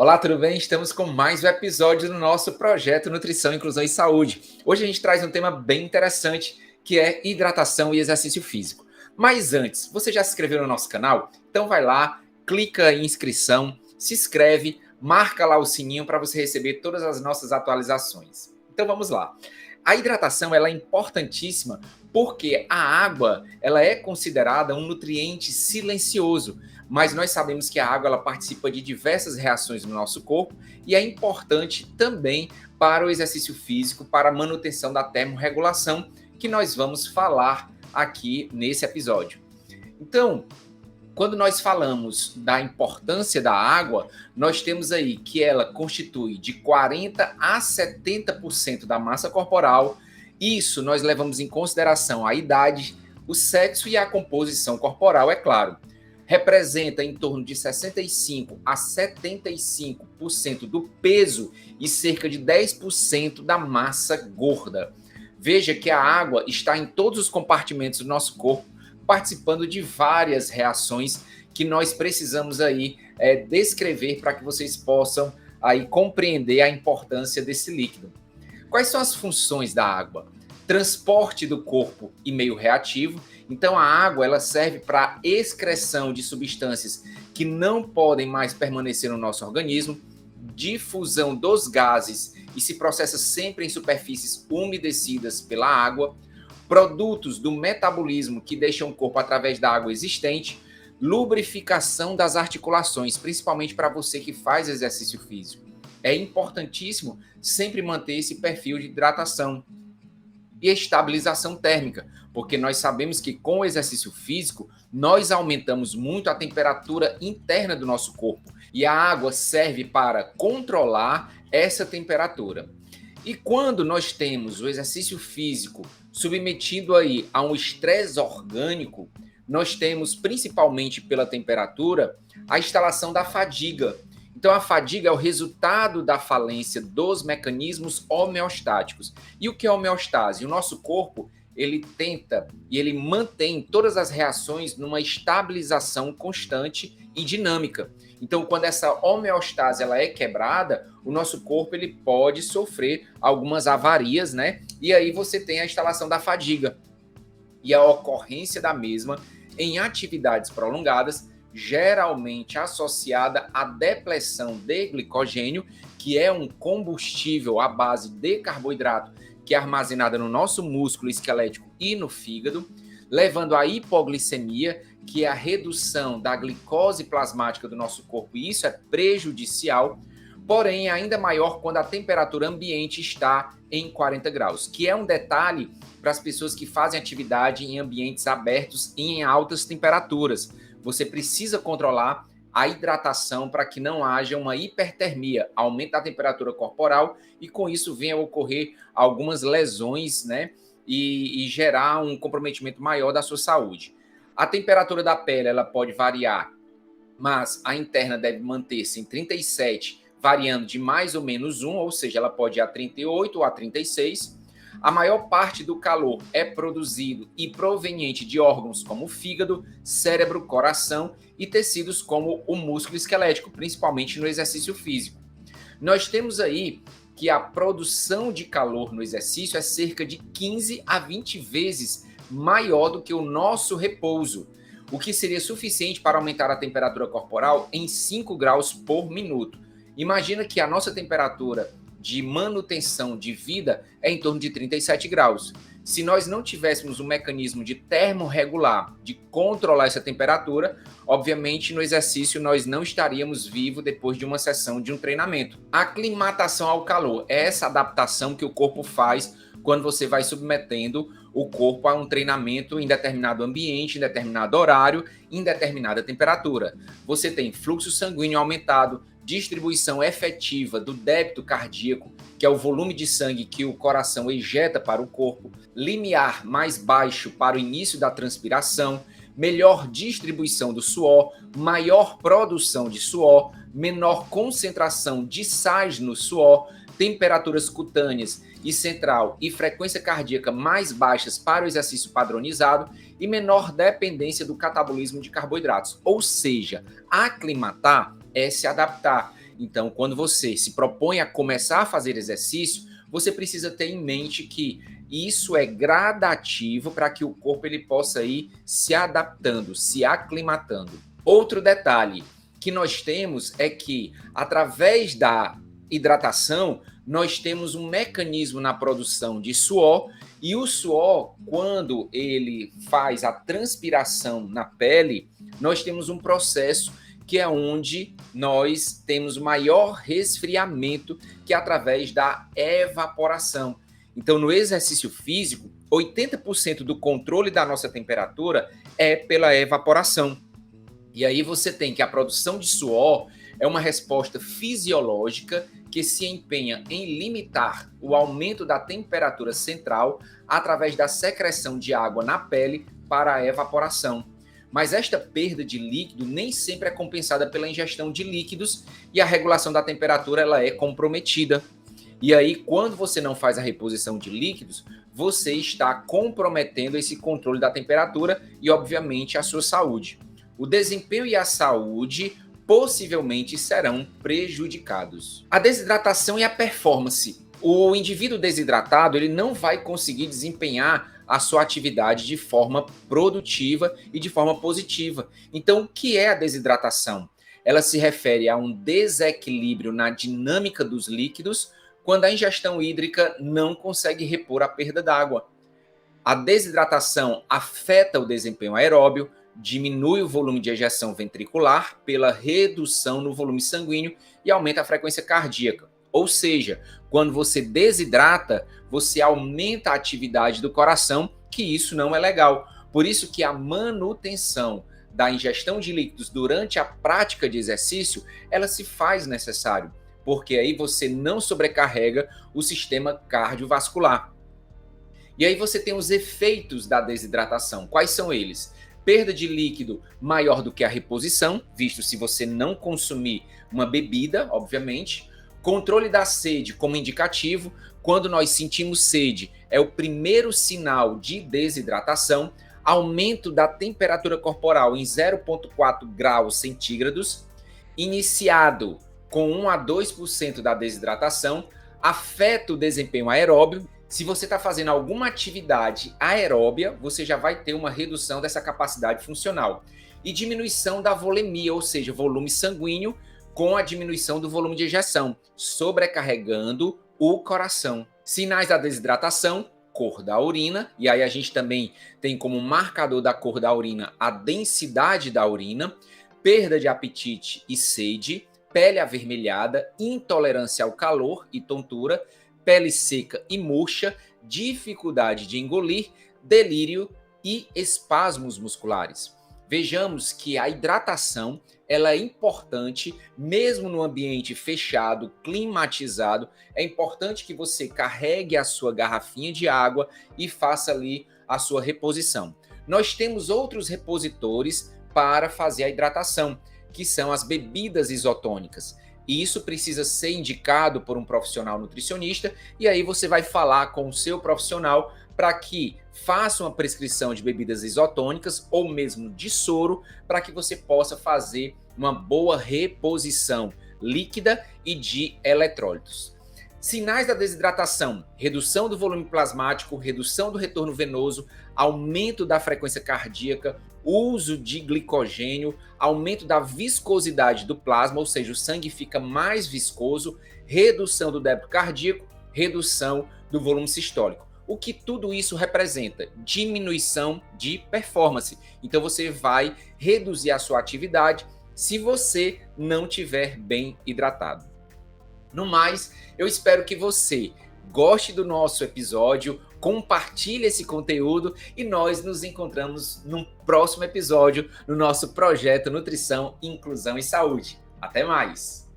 Olá, tudo bem? Estamos com mais um episódio do nosso projeto Nutrição, Inclusão e Saúde. Hoje a gente traz um tema bem interessante, que é hidratação e exercício físico. Mas antes, você já se inscreveu no nosso canal? Então vai lá, clica em inscrição, se inscreve, marca lá o sininho para você receber todas as nossas atualizações. Então vamos lá. A hidratação ela é importantíssima porque a água ela é considerada um nutriente silencioso, mas nós sabemos que a água ela participa de diversas reações no nosso corpo e é importante também para o exercício físico, para a manutenção da termorregulação, que nós vamos falar aqui nesse episódio. Então, quando nós falamos da importância da água, nós temos aí que ela constitui de 40% a 70% da massa corporal. Isso nós levamos em consideração a idade, o sexo e a composição corporal, é claro. Representa em torno de 65% a 75% do peso e cerca de 10% da massa gorda. Veja que a água está em todos os compartimentos do nosso corpo, participando de várias reações que nós precisamos aí descrever para que vocês possam aí compreender a importância desse líquido. Quais são as funções da água? Transporte do corpo e meio reativo. Então a água ela serve para excreção de substâncias que não podem mais permanecer no nosso organismo, difusão dos gases e se processa sempre em superfícies umedecidas pela água, produtos do metabolismo que deixam o corpo através da água existente, lubrificação das articulações, principalmente para você que faz exercício físico. É importantíssimo sempre manter esse perfil de hidratação e estabilização térmica, porque nós sabemos que com o exercício físico, nós aumentamos muito a temperatura interna do nosso corpo e a água serve para controlar essa temperatura. E quando nós temos o exercício físico submetido aí a um estresse orgânico, nós temos, principalmente pela temperatura, a instalação da fadiga. Então, a fadiga é o resultado da falência dos mecanismos homeostáticos. E o que é homeostase? O nosso corpo, ele tenta e ele mantém todas as reações numa estabilização constante e dinâmica. Então, quando essa homeostase ela é quebrada, o nosso corpo ele pode sofrer algumas avarias, né? E aí você tem a instalação da fadiga e a ocorrência da mesma em atividades prolongadas, geralmente associada à depleção de glicogênio, que é um combustível à base de carboidrato que é armazenada no nosso músculo esquelético e no fígado, levando à hipoglicemia, que é a redução da glicose plasmática do nosso corpo, e isso é prejudicial, porém é ainda maior quando a temperatura ambiente está em 40 graus, que é um detalhe para as pessoas que fazem atividade em ambientes abertos e em altas temperaturas. Você precisa controlar a hidratação para que não haja uma hipertermia, aumento da temperatura corporal e com isso venha a ocorrer algumas lesões, né? E gerar um comprometimento maior da sua saúde. A temperatura da pele ela pode variar, mas a interna deve manter-se em 37, variando de mais ou menos 1, ou seja, ela pode ir a 38 ou a 36. A maior parte do calor é produzido e proveniente de órgãos como o fígado, cérebro, coração e tecidos como o músculo esquelético, principalmente no exercício físico. Nós temos aí que a produção de calor no exercício é cerca de 15 a 20 vezes maior do que o nosso repouso, o que seria suficiente para aumentar a temperatura corporal em 5 graus por minuto. Imagina que a nossa temperatura de manutenção de vida é em torno de 37 graus. Se nós não tivéssemos um mecanismo de termorregular, de controlar essa temperatura, obviamente no exercício nós não estaríamos vivos depois de uma sessão de um treinamento. A aclimatação ao calor é essa adaptação que o corpo faz quando você vai submetendo o corpo a um treinamento em determinado ambiente, em determinado horário, em determinada temperatura. Você tem fluxo sanguíneo aumentado, distribuição efetiva do débito cardíaco, que é o volume de sangue que o coração ejeta para o corpo, limiar mais baixo para o início da transpiração, melhor distribuição do suor, maior produção de suor, menor concentração de sais no suor, temperaturas cutâneas e central e frequência cardíaca mais baixas para o exercício padronizado e menor dependência do catabolismo de carboidratos. Ou seja, aclimatar é se adaptar. Então, quando você se propõe a começar a fazer exercício, você precisa ter em mente que isso é gradativo para que o corpo ele possa ir se adaptando, se aclimatando. Outro detalhe que nós temos é que, através da hidratação, nós temos um mecanismo na produção de suor, e o suor, quando ele faz a transpiração na pele, nós temos um processo que é onde nós temos maior resfriamento, que é através da evaporação. Então, no exercício físico, 80% do controle da nossa temperatura é pela evaporação. E aí você tem que a produção de suor é uma resposta fisiológica que se empenha em limitar o aumento da temperatura central através da secreção de água na pele para a evaporação. Mas esta perda de líquido nem sempre é compensada pela ingestão de líquidos e a regulação da temperatura ela é comprometida. E aí, quando você não faz a reposição de líquidos, você está comprometendo esse controle da temperatura e, obviamente, a sua saúde. O desempenho e a saúde possivelmente serão prejudicados. A desidratação e a performance. O indivíduo desidratado ele não vai conseguir desempenhar a sua atividade de forma produtiva e de forma positiva. Então, o que é a desidratação? Ela se refere a um desequilíbrio na dinâmica dos líquidos quando a ingestão hídrica não consegue repor a perda d'água. A desidratação afeta o desempenho aeróbio, diminui o volume de ejeção ventricular pela redução no volume sanguíneo e aumenta a frequência cardíaca. Ou seja, quando você desidrata, você aumenta a atividade do coração, que isso não é legal. Por isso que a manutenção da ingestão de líquidos durante a prática de exercício, ela se faz necessário, porque aí você não sobrecarrega o sistema cardiovascular. E aí você tem os efeitos da desidratação. Quais são eles? Perda de líquido maior do que a reposição, visto se você não consumir uma bebida, obviamente. Controle da sede como indicativo. Quando nós sentimos sede, é o primeiro sinal de desidratação. Aumento da temperatura corporal em 0,4 graus centígrados. Iniciado com 1 a 2% da desidratação. Afeta o desempenho aeróbio. Se você está fazendo alguma atividade aeróbia, você já vai ter uma redução dessa capacidade funcional. E diminuição da volemia, ou seja, volume sanguíneo, com a diminuição do volume de ejeção, sobrecarregando o coração. Sinais da desidratação, cor da urina, e aí a gente também tem como marcador da cor da urina a densidade da urina, perda de apetite e sede, pele avermelhada, intolerância ao calor e tontura, pele seca e murcha, dificuldade de engolir, delírio e espasmos musculares. Vejamos que a hidratação ela é importante, mesmo no ambiente fechado, climatizado. É importante que você carregue a sua garrafinha de água e faça ali a sua reposição. Nós temos outros repositores para fazer a hidratação, que são as bebidas isotônicas. E isso precisa ser indicado por um profissional nutricionista, e aí você vai falar com o seu profissional para que faça uma prescrição de bebidas isotônicas ou mesmo de soro, para que você possa fazer uma boa reposição líquida e de eletrólitos. Sinais da desidratação: redução do volume plasmático, redução do retorno venoso, aumento da frequência cardíaca, uso de glicogênio, aumento da viscosidade do plasma, ou seja, o sangue fica mais viscoso, redução do débito cardíaco, redução do volume sistólico. O que tudo isso representa? Diminuição de performance. Então você vai reduzir a sua atividade se você não estiver bem hidratado. No mais, eu espero que você goste do nosso episódio, compartilhe esse conteúdo e nós nos encontramos no próximo episódio no nosso projeto Nutrição, Inclusão e Saúde. Até mais!